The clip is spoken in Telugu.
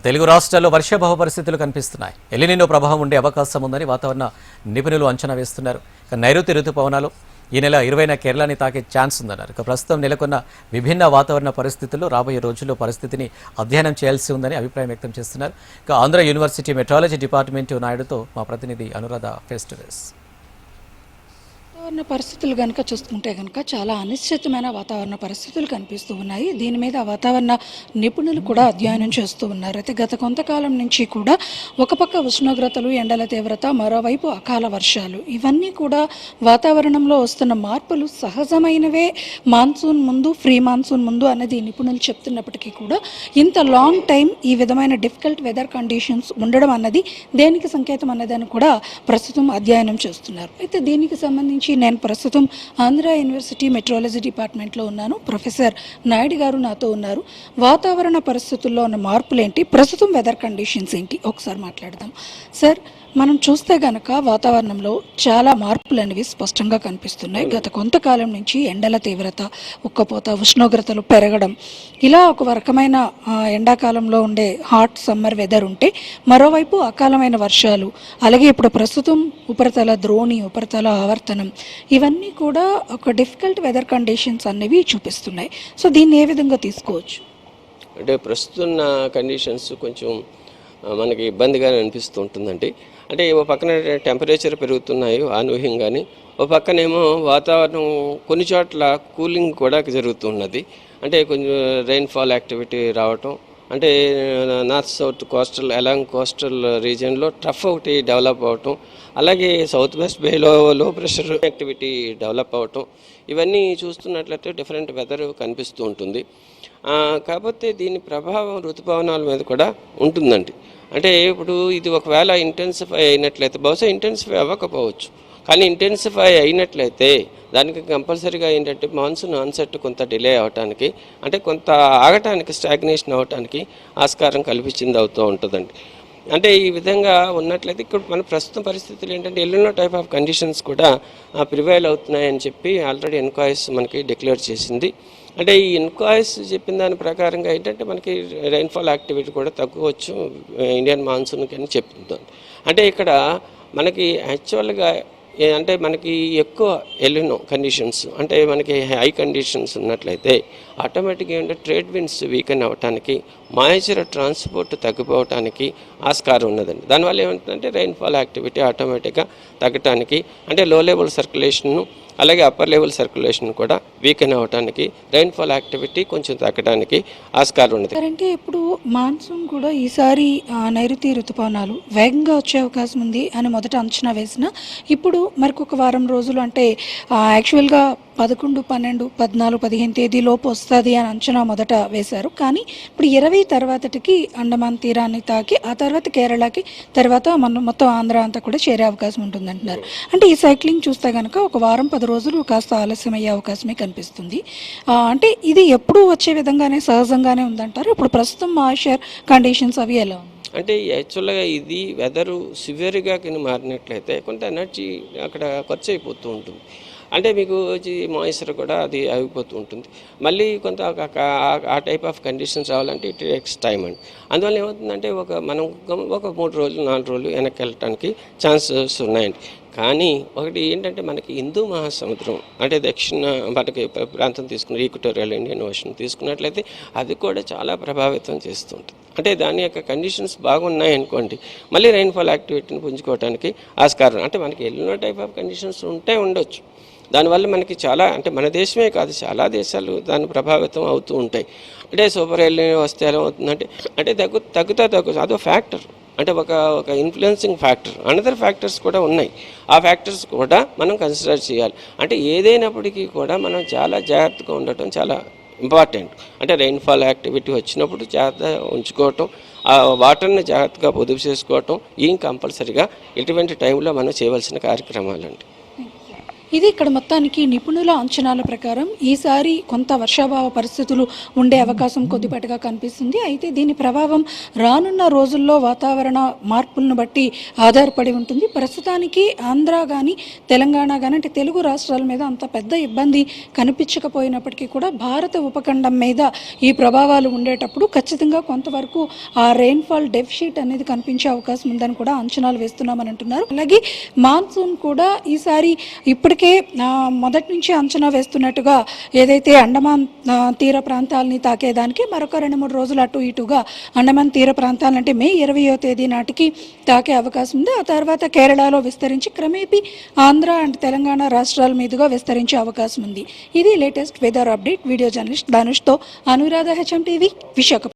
తెలుగు రాష్ట్రాల్లో వర్షాభావ పరిస్థితులు కనిపిస్తున్నాయి. ఎలినినో ప్రభావం ఉండే అవకాశం ఉందని వాతావరణ నిపుణులు అంచనా వేస్తున్నారు. నైరుతి రుతుపవనాలు ఈ నెల 20న కేరళని తాకే ఛాన్స్ ఉందన్నారు. ప్రస్తుతం నెలకొన్న విభిన్న వాతావరణ పరిస్థితుల్లో రాబోయే రోజుల్లో పరిస్థితిని అధ్యయనం చేయాల్సి ఉందని అభిప్రాయం వ్యక్తం చేస్తున్నారు. ఆంధ్ర యూనివర్సిటీ మెట్రాలజీ డిపార్ట్మెంట్ నాయుడుతో మా ప్రతినిధి అనురాధ ఫేస్ టు ఫేస్. వాతావరణ పరిస్థితులు కనుక చూసుకుంటే కనుక చాలా అనిశ్చితమైన వాతావరణ పరిస్థితులు కనిపిస్తూ ఉన్నాయి. దీని మీద వాతావరణ నిపుణులు కూడా అధ్యయనం చేస్తూ ఉన్నారు. అయితే గత కొంతకాలం నుంచి కూడా ఒక పక్క ఉష్ణోగ్రతలు, ఎండల తీవ్రత, మరోవైపు అకాల వర్షాలు, ఇవన్నీ కూడా వాతావరణంలో వస్తున్న మార్పులు సహజమైనవే. మాన్సూన్ ముందు, ప్రీ మాన్సూన్ ముందు అనేది నిపుణులు చెప్తున్నప్పటికీ కూడా ఇంత లాంగ్ టైం ఈ విధమైన డిఫికల్ట్ వెదర్ కండిషన్స్ ఉండడం అన్నది దేనికి సంకేతం అన్నదని కూడా ప్రస్తుతం అధ్యయనం చేస్తున్నారు. అయితే దీనికి సంబంధించి నేను ప్రస్తుతం ఆంధ్ర యూనివర్సిటీ మెట్రాలజీ డిపార్ట్మెంట్లో ఉన్నాను. ప్రొఫెసర్ నాయుడు గారు నాతో ఉన్నారు. వాతావరణ పరిస్థితుల్లో ఉన్న మార్పులు ఏంటి, ప్రస్తుతం వెదర్ కండిషన్స్ ఏంటి, ఒకసారి మాట్లాడదాం. సార్, మనం చూస్తే గనక వాతావరణంలో చాలా మార్పులు అనేవి స్పష్టంగా కనిపిస్తున్నాయి. గత కొంతకాలం నుంచి ఎండల తీవ్రత, ఉక్కపోత, ఉష్ణోగ్రతలు పెరగడం, ఇలా ఒక రకమైన ఎండాకాలంలో ఉండే హాట్ సమ్మర్ వెదర్ ఉంటే, మరోవైపు అకాలమైన వర్షాలు, అలాగే ఇప్పుడు ప్రస్తుతం ఉపరితల ద్రోణి, ఉపరితల ఆవర్తనం, ఇవన్నీ కూడా ఒక డిఫికల్ట్ వెదర్ కండిషన్స్ అనేవి చూపిస్తున్నాయి. సో దీన్ని ఏ విధంగా తీసుకోవచ్చు? అంటే ప్రస్తుతం కండిషన్స్ కొంచెం మనకి ఇబ్బందిగానే అనిపిస్తూ ఉంటుందండి. అంటే ఓ పక్కన టెంపరేచర్ పెరుగుతున్నాయి అనూహ్యంగాని, ఓ పక్కనేమో వాతావరణం కొన్ని చోట్ల కూలింగ్ కూడా జరుగుతున్నది. అంటే కొంచెం రెయిన్ఫాల్ యాక్టివిటీ రావటం, అంటే north south coastal along coastal రీజియన్లో ట్రఫ్ ఒకటి డెవలప్ అవటం, అలాగే సౌత్ వెస్ట్ బేలో లో ప్రెషర్ యాక్టివిటీ డెవలప్ అవటం, ఇవన్నీ చూస్తున్నట్లయితే డిఫరెంట్ వెదర్ కనిపిస్తూ ఉంటుంది. కాకపోతే దీని ప్రభావం ఋతుపవనాల మీద కూడా ఉంటుందండి. అంటే ఇప్పుడు ఇది ఒకవేళ ఇంటెన్సిఫై అయినట్లయితే, బహుశా ఇంటెన్సిఫై అవ్వకపోవచ్చు, కానీ ఇంటెన్సిఫై అయినట్లయితే దానికి కంపల్సరీగా ఏంటంటే మాన్సూన్ ఆన్సెట్ కొంత డిలే అవడానికి, అంటే కొంత ఆగటానికి, స్టాగ్నేషన్ అవటానికి ఆస్కారం కల్పించింది అవుతూ ఉంటుందండి. అంటే ఈ విధంగా ఉన్నట్లయితే ఇక్కడ మన ప్రస్తుతం పరిస్థితులు ఏంటంటే ఎల్లినో టైప్ ఆఫ్ కండిషన్స్ కూడా ప్రివైల్ అవుతున్నాయని చెప్పి ఆల్రెడీ ఎన్కాయిస్ మనకి డిక్లేర్ చేసింది. అంటే ఈ ఎన్కాయిస్ చెప్పిన దాని ప్రకారంగా ఏంటంటే మనకి రెయిన్ఫాల్ యాక్టివిటీ కూడా తగ్గవచ్చు ఇండియన్ మాన్సూన్కి అని చెప్తుంది. అంటే ఇక్కడ మనకి యాక్చువల్గా అంటే మనకి ఎక్కువ ఎలినో కండిషన్స్, అంటే మనకి హై కండిషన్స్ ఉన్నట్లయితే ఆటోమేటిక్గా ఏంటంటే ట్రేడ్ విండ్స్ వీకెన్ అవ్వటానికి, మాయిశ్చర్ ట్రాన్స్పోర్ట్ తగ్గిపోవటానికి ఆస్కారం ఉన్నదండి. దానివల్ల ఏమంటుందంటే రెయిన్ఫాల్ యాక్టివిటీ ఆటోమేటిక్గా తగ్గటానికి, అంటే లో లెవెల్ సర్క్యులేషన్ను అలాగే అప్పర్ లెవెల్ సర్క్యులేషన్ కూడా వీకెన్ అవ్వడానికి, రెయిన్ఫాల్ యాక్టివిటీ కొంచెం తగ్గడానికి ఆస్కారం ఉన్నది. అంటే ఇప్పుడు మాన్సూన్ కూడా ఈసారి నైరుతి ఋతుపవనాలు వేగంగా వచ్చే అవకాశం ఉంది అని మొదట అంచనా వేసిన, ఇప్పుడు మరికొక వారం రోజులు అంటే యాక్చువల్గా 11, 12, 14, 15 తేదీలోపు వస్తుంది అని అంచనా మొదట వేశారు. కానీ ఇప్పుడు 20 తర్వాతకి అండమాన్ తీరాన్ని తాకి ఆ తర్వాత కేరళకి, తర్వాత మొత్తం ఆంధ్ర అంతా కూడా చేరే అవకాశం ఉంటుందంటున్నారు. అంటే ఈ సైక్లింగ్ చూస్తే కనుక ఒక వారం 10 రోజులు కాస్త ఆలస్యం అయ్యే అవకాశమే కనిపిస్తుంది. అంటే ఇది ఎప్పుడు వచ్చే విధంగానే సహజంగానే ఉందంటారు. ఇప్పుడు ప్రస్తుతం మాయిశ్చర్ కండిషన్స్ అవి ఎలా ఉంది? అంటే యాక్చువల్గా ఇది వెదరు సివియర్గా కింద మారినట్లయితే కొంత ఎనర్జీ అక్కడ ఖర్చు అయిపోతూ ఉంటుంది. అంటే మీకు మాయిశ్చర్ కూడా అది ఆగిపోతూ ఉంటుంది. మళ్ళీ కొంత ఆ టైప్ ఆఫ్ కండిషన్స్ రావాలంటే ఇట్ టేక్స్ టైం అండి. అందువల్ల ఏమవుతుందంటే మనం ఒక 3 రోజులు 4 రోజులు వెనక్కి వెళ్ళటానికి ఛాన్సెస్ ఉన్నాయండి. కానీ ఒకటి ఏంటంటే మనకి హిందూ మహాసముద్రం, అంటే దక్షిణ మనకి ప్రాంతం తీసుకున్న ఈక్వటోరియల్ ఇండియన్ ఓషన్ తీసుకున్నట్లయితే అది కూడా చాలా ప్రభావితం చేస్తుంటుంది. అంటే దాని యొక్క కండిషన్స్ బాగున్నాయి అనుకోండి, మళ్ళీ రెయిన్ఫాల్ యాక్టివిటీని పుంజుకోవడానికి ఆస్కారం, అంటే మనకి ఎన్నో టైప్ ఆఫ్ కండిషన్స్ ఉండొచ్చు. దానివల్ల మనకి చాలా, అంటే మన దేశమే కాదు చాలా దేశాలు దాన్ని ప్రభావితం అవుతూ ఉంటాయి. అంటే సూపర్ ఎల్నినో వస్తే ఎలా అవుతుందంటే, అంటే తగ్గుతా అదో ఫ్యాక్టర్, అంటే ఒక ఇన్ఫ్లుయెన్సింగ్ ఫ్యాక్టర్. అనదర్ ఫ్యాక్టర్స్ కూడా ఉన్నాయి. ఆ ఫ్యాక్టర్స్ కూడా మనం కన్సిడర్ చేయాలి. అంటే ఏదైనప్పటికీ కూడా మనం చాలా జాగ్రత్తగా ఉండటం చాలా ఇంపార్టెంట్. అంటే రెయిన్ఫాల్ యాక్టివిటీ వచ్చినప్పుడు జాగ్రత్తగా ఉంచుకోవటం, ఆ వాటర్ని జాగ్రత్తగా పొదుపు చేసుకోవటం, ఈ కంపల్సరీగా ఇటువంటి టైంలో మనం చేయవలసిన కార్యక్రమాలండి. ఇది ఇక్కడ మొత్తానికి నిపుణుల అంచనాల ప్రకారం ఈసారి కొంత వర్షాభావ పరిస్థితులు ఉండే అవకాశం కొద్దిపాటిగా కనిపిస్తుంది. అయితే దీని ప్రభావం రానున్న రోజుల్లో వాతావరణ మార్పులను బట్టి ఆధారపడి ఉంటుంది. ప్రస్తుతానికి ఆంధ్ర కానీ తెలంగాణ కానీ అంటే తెలుగు రాష్ట్రాల మీద అంత పెద్ద ఇబ్బంది కనిపించకపోయినప్పటికీ కూడా భారత ఉపఖండం మీద ఈ ప్రభావాలు ఉండేటప్పుడు ఖచ్చితంగా కొంతవరకు ఆ రెయిన్ఫాల్ డెఫిషిట్ అనేది కనిపించే అవకాశం ఉందని కూడా అంచనాలు వేస్తున్నామని అంటున్నారు. అలాగే మాన్సూన్ కూడా ఈసారి ఇప్పటికే మొదటి నుంచి అంచనా వేస్తున్నట్టుగా ఏదైతే అండమాన్ తీర ప్రాంతాలని తాకేదానికి మరొక 2-3 రోజులు అటు ఇటుగా అండమాన్ తీర ప్రాంతాలంటే మే 20వ తేదీ నాటికి తాకే అవకాశం ఉంది. ఆ తర్వాత కేరళలో విస్తరించి క్రమేపీ ఆంధ్ర అండ్ తెలంగాణ రాష్ట్రాల మీదుగా విస్తరించే అవకాశం ఉంది. ఇది latest weather update. Video journalist ధనుష్తో అనురాధ, HM టీవీ, విశాఖపట్నం.